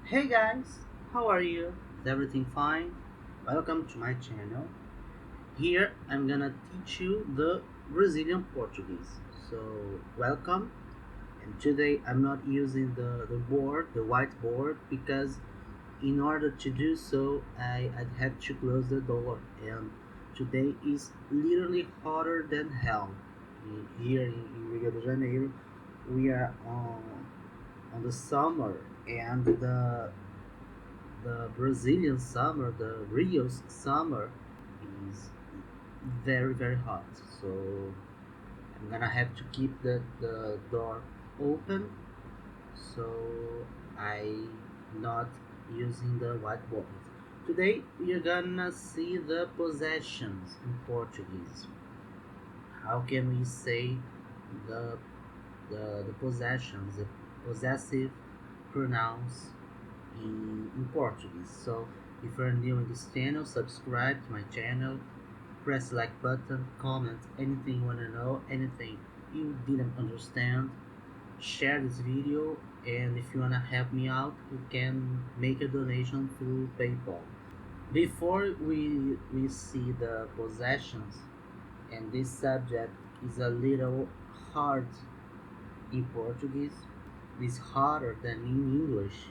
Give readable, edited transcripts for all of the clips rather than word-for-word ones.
Hey guys, how are you? Is everything fine? Welcome to my channel. Here I'm gonna teach you the Brazilian Portuguese. So, welcome. And today I'm not using the whiteboard, because in order to do so, I'd have to close the door. And today is literally hotter than hell. Here in Rio de Janeiro, we are on the summer, and the Brazilian summer, the Rio's summer, is very very hot. So I'm gonna have to keep the door open, so I not using the whiteboard. Today we are gonna see the possessions in Portuguese. How can we say the the possessions, the possessive pronouns in Portuguese. So if you're new in this channel, subscribe to my channel, press like button, comment anything you wanna know, anything you didn't understand, share this video, and if you wanna help me out, you can make a donation through PayPal. Before we see the possessions, and this subject is a little hard in Portuguese, it's harder than in English,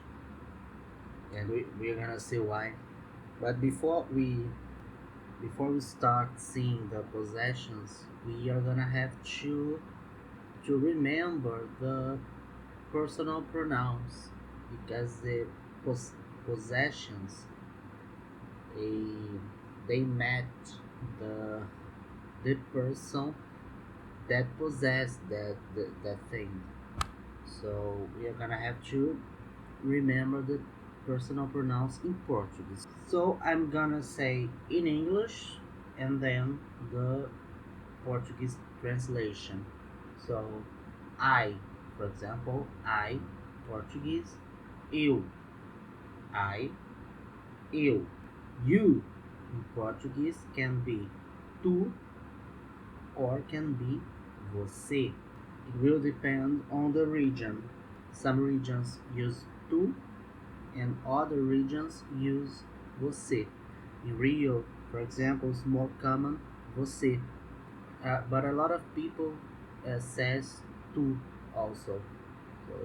and we're gonna see why. But before we start seeing the possessions, we are gonna have to remember the personal pronouns, because the possessions, they they match the the person that possess that thing. So we are gonna have to remember the personal pronouns in Portuguese. So I'm gonna say in English and then the Portuguese translation. So I, for example, I, Portuguese, eu, I, eu. You in Portuguese can be tu or can be você. It will depend on the region. Some regions use tu and other regions use você. In Rio, for example, it's more common você, but a lot of people says tu also. So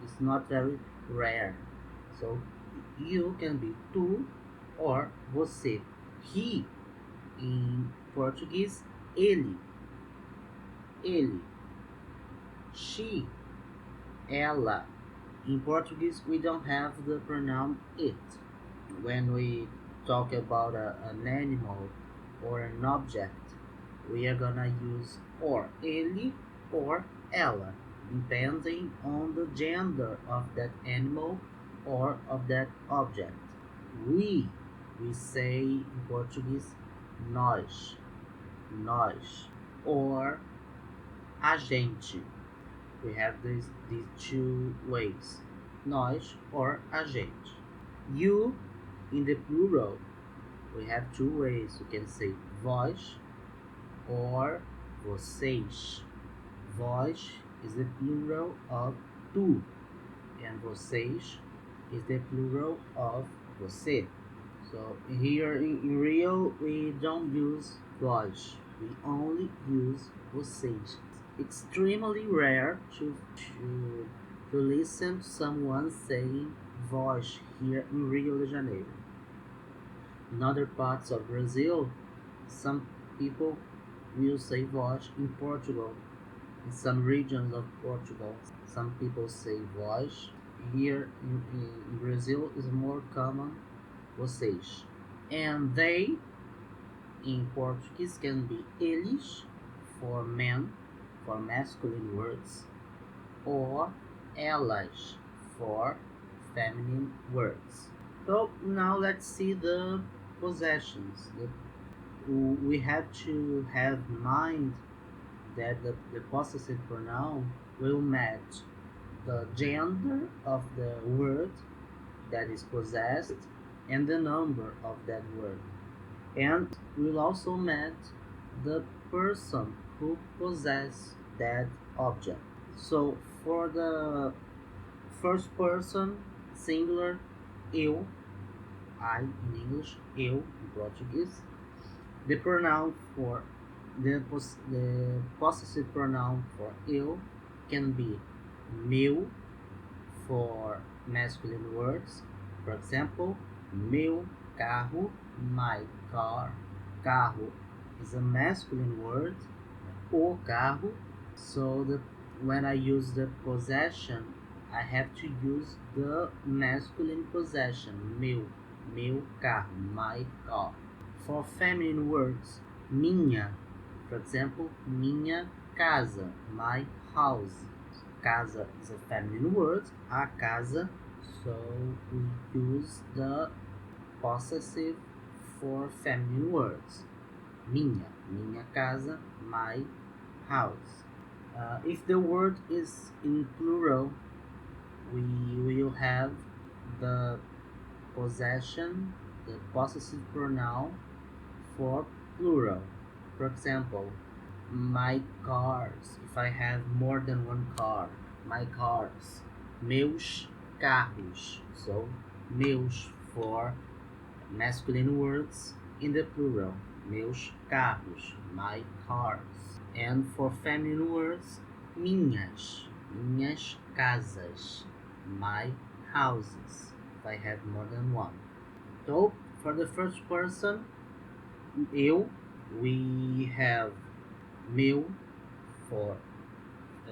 it's not very rare. So you can be tu or você. He in Portuguese, ele, ele. She, ela. In Portuguese, we don't have the pronoun it. When we talk about an animal or an object, we are gonna use or ele or ela, depending on the gender of that animal or of that object. We, we say in Portuguese nós, nós, or a gente. We have these two ways, nós or a gente. You in the plural, we have two ways. You can say vós or vocês. Vós is the plural of tu, and vocês is the plural of você. So here in Rio, we don't use vós, we only use vocês. Extremely rare to listen to someone saying voz here in Rio de Janeiro. In other parts of Brazil, some people will say voz. In Portugal, in some regions of Portugal, some people say voz. Here in Brazil is more common vocês. And they in Portuguese can be eles for men, for masculine words, or elas for feminine words. So now let's see the possessions. We have to have in mind that the possessive pronoun will match the gender of the word that is possessed and the number of that word, and will also match the person who possess that object. So for the first person singular, eu, I in English, eu in Portuguese. The pronoun for the possessive pronoun for eu can be meu for masculine words. For example, meu carro, my car. Carro is a masculine word, o carro. So when I use the possession, I have to use the masculine possession, meu carro, my car. For feminine words, minha, for example, minha casa, my house. Casa is a feminine word, a casa, so we use the possessive for feminine words. Minha casa, my house. If the word is in plural, we will have the possession, the possessive pronoun for plural. For example, my cars. If I have more than one car, my cars. Meus carros. So, meus for masculine words in the plural. Meus carros, my cars. And for feminine words, minhas casas, my houses. If I have more than one. So, for the first person, eu, we have meu for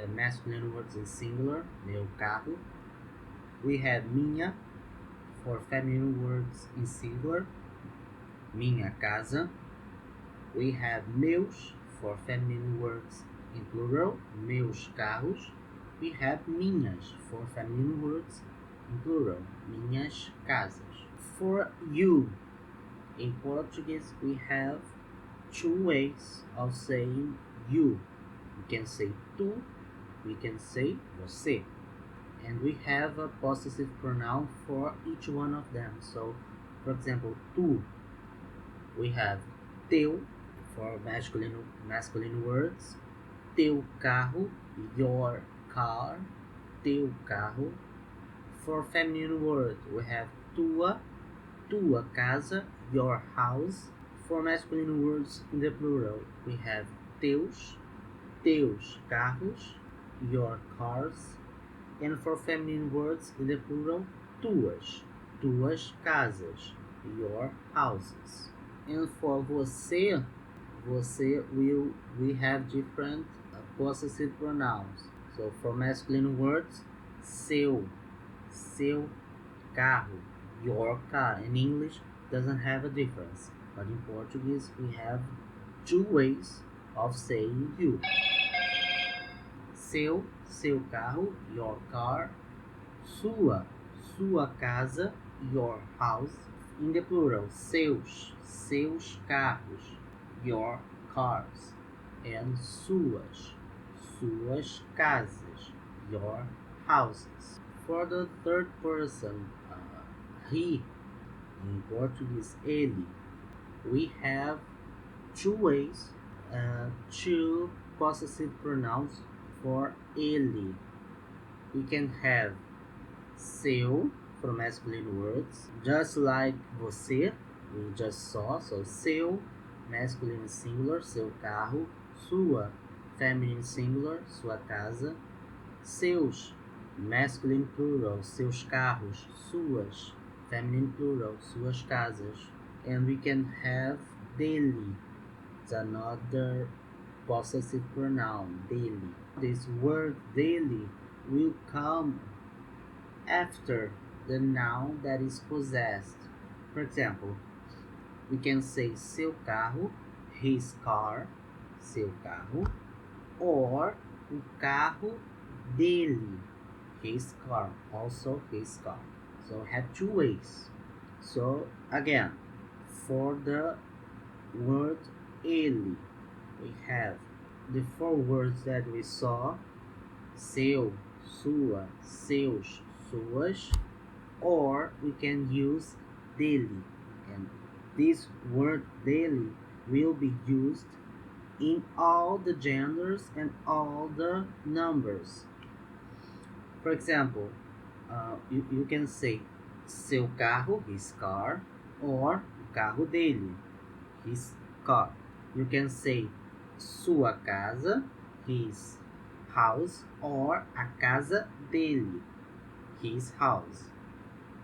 masculine words in singular, meu carro. We have minha for feminine words in singular, minha casa. We have meus for feminine words in plural, meus carros. We have minhas for feminine words in plural, minhas casas. For you, in Portuguese, we have two ways of saying you. We can say tu, we can say você. And we have a possessive pronoun for each one of them. So, for example, tu, we have teu for masculine words, teu carro, your car, teu carro. For feminine words, we have tua casa, your house. For masculine words in the plural, we have teus carros, your cars. And for feminine words in the plural, tuas casas, your houses. And for você, we have different possessive pronouns. So for masculine words, seu carro, your car. In English, doesn't have a difference, but in Portuguese, we have two ways of saying you. Seu carro, your car. Sua casa, your house. In the plural, seus carros, your cars. And suas casas, your houses. For the third person, he, in Portuguese, ele, we have two ways, two possessive pronouns for ele. We can have seu for masculine words, just like você, we just saw. So seu, masculine singular, seu carro. Sua, feminine singular, sua casa. Seus, masculine plural, seus carros. Suas, feminine plural, suas casas. And we can have dele. It's another possessive pronoun, dele. This word dele will come after the noun that is possessed. For example, we can say seu carro, his car, seu carro, or o carro dele, his car, also his car. So have two ways. So again, for the word ele, we have the four words that we saw: seu, sua, seus, suas, or we can use dele. And this word dele will be used in all the genders and all the numbers. For example, you can say seu carro, his car, or o carro dele, his car. You can say sua casa, his house, or a casa dele, his house.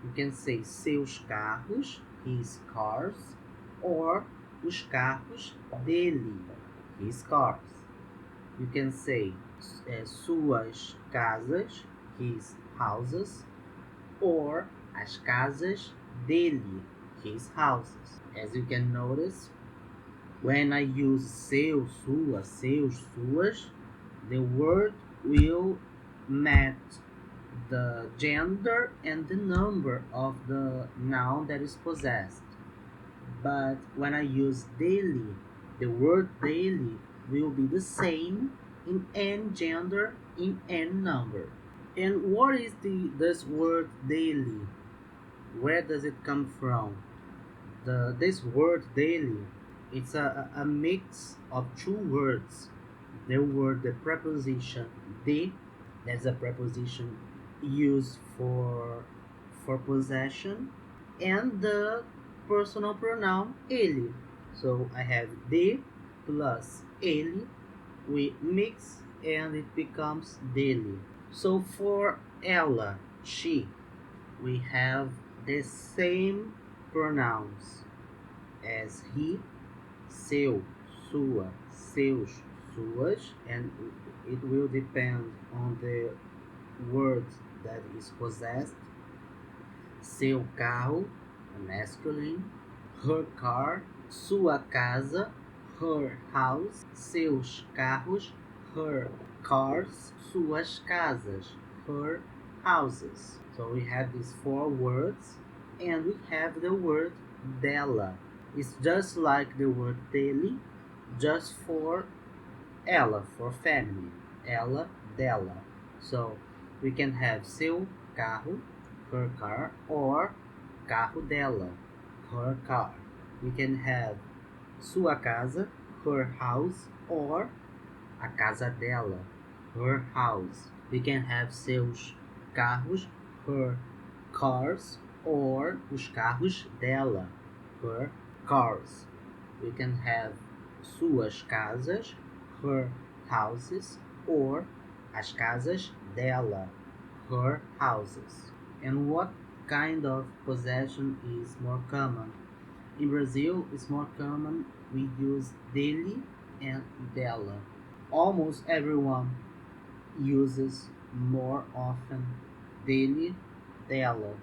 You can say seus carros, his cars, or os carros dele, his cars. You can say suas casas, his houses, or as casas dele, his houses. As you can notice, when I use seu, sua, seus, suas, the word will match the gender and the number of the noun that is possessed. But when I use daily, the word daily will be the same in any gender, in any number. And what is this word daily? Where does it come from? This word daily, it's a mix of two words. The preposition de, that's a preposition used for possession, and the personal pronoun ele. So I have de plus ele, we mix and it becomes dele. So for ela, she, we have the same pronouns as he, seu, sua, seus, suas, and it will depend on the word that is possessed. Seu carro, masculine, her car, sua casa, her house, seus carros, her cars, suas casas, her houses. So we have these four words, and we have the word dela. It's just like the word dele, just for ela, for feminine. Ela, dela. So we can have seu carro, her car, or carro dela, her car. We can have sua casa, her house, or a casa dela, her house. We can have seus carros, her cars, or os carros dela, her cars. We can have suas casas, her houses, or as casas dela, her houses. And what kind of possession is more common? In Brazil, it's more common we use dele and dela. Almost everyone uses more often dele, dela.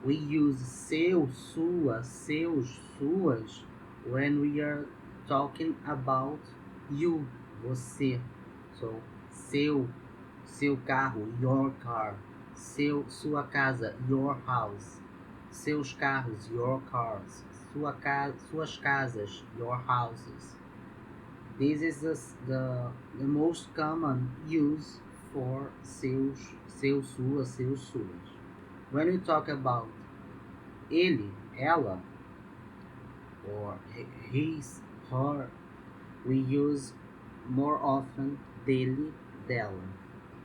We use seu, sua, seus, suas when we are talking about you, você. So, seu carro, your car. Sua casa, your house. Seus carros, your cars. Suas casas, your houses. This is the most common use for seu, sua, seus, suas. When we talk about ele, ela, or his, her, we use more often dele, dela.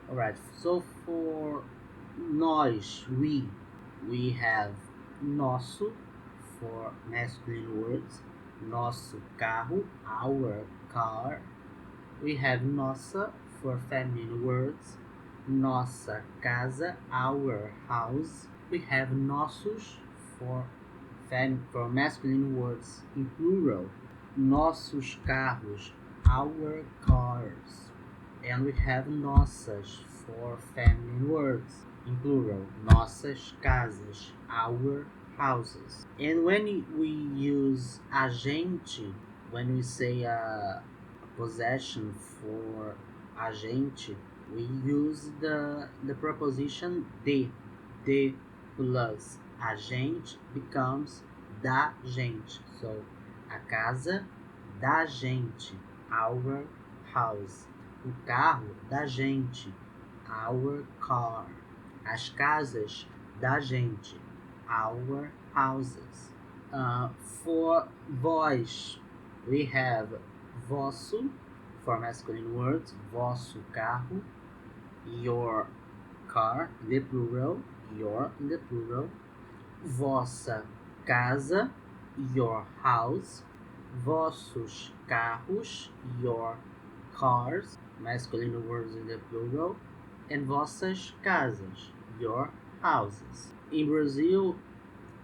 Alright, so for nós, we have nosso for masculine words, nosso carro, our car. We have nossa for feminine words, nossa casa, our house. We have nossos for masculine words in plural, nossos carros, our cars. And we have nossas for feminine words in plural, nossas casas, our houses. And when we use a gente, when we say a possession for a gente, we use the preposition de plus a gente becomes da gente. So a casa da gente, our house. O carro da gente, our car. As casas da gente, our houses. For vós, we have vosso for masculine words, vosso carro, your car, the plural, your in the plural, vossa casa, your house, vossos carros, your cars, masculine words in the plural, and vossas casas, your houses. In Brazil,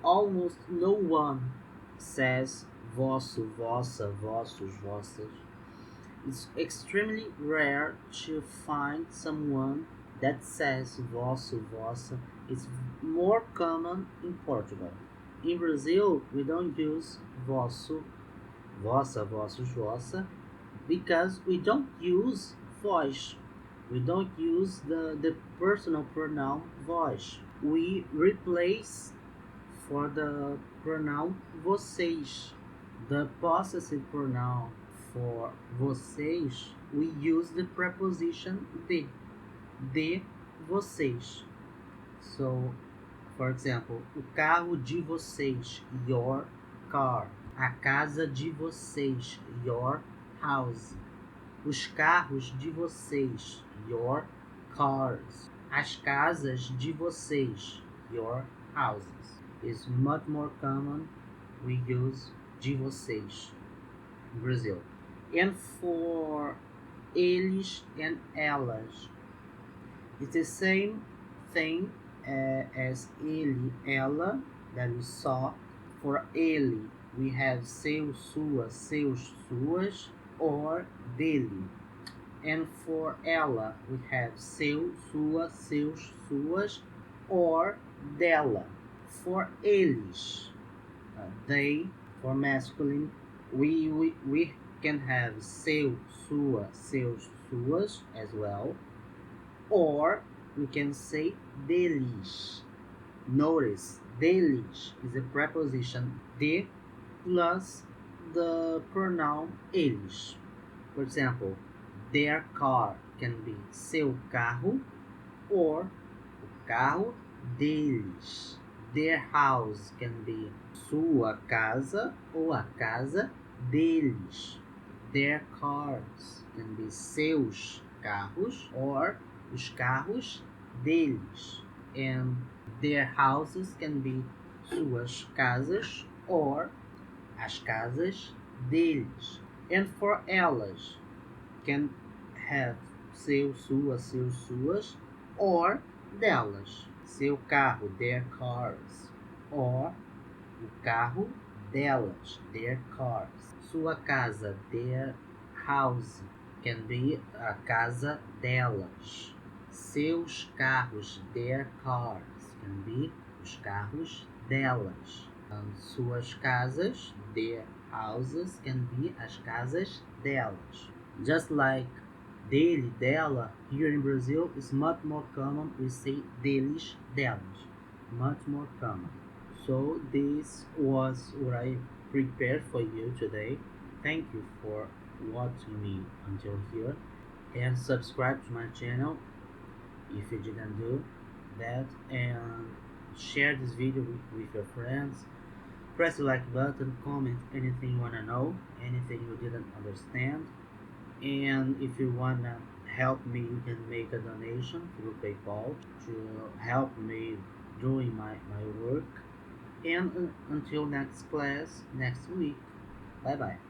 almost no one says vosso, vossa, vossos, vossas. It's extremely rare to find someone that says vosso, vossa. It's more common in Portugal. In Brazil, we don't use vosso, vossa, vossos, vossa because we don't use voz. We don't use the personal pronoun voz. We replace for the pronoun vocês. The possessive pronoun for vocês, we use the preposition de vocês. So, for example, o carro de vocês, your car. A casa de vocês, your house. Os carros de vocês, your cars. As casas de vocês, your houses. It's much more common we use de vocês in Brazil. And for eles and elas, it's the same thing as ele, ela, that we saw. For ele, we have seu, sua, seus, suas, or dele. And for ela, we have seu, sua, seus, suas, or dela. For eles, they, for masculine, we can have seu, sua, seus, suas as well. Or we can say deles. Notice, deles is a preposition de plus the pronoun eles. For example, their car can be seu carro or o carro deles. Their house can be sua casa ou a casa deles. Their cars can be seus carros or os carros deles. And their houses can be suas casas or as casas deles. And for elas, can have seu, sua, seus, suas, or delas. Seu carro, their cars, or o carro delas, their cars. Sua casa, their house, can be a casa delas. Seus carros, their cars, can be os carros delas. Suas casas, their houses, can be as casas delas. Just like dele, dela, here in Brazil is much more common. We say deles, delas. Much more common. So this was what I prepared for you today. Thank you for watching me until here. And subscribe to my channel if you didn't do that. And share this video with your friends. Press the like button, comment anything you want to know, anything you didn't understand. And if you wanna help me, you can make a donation through PayPal to help me doing my work. And until next class next week, bye bye.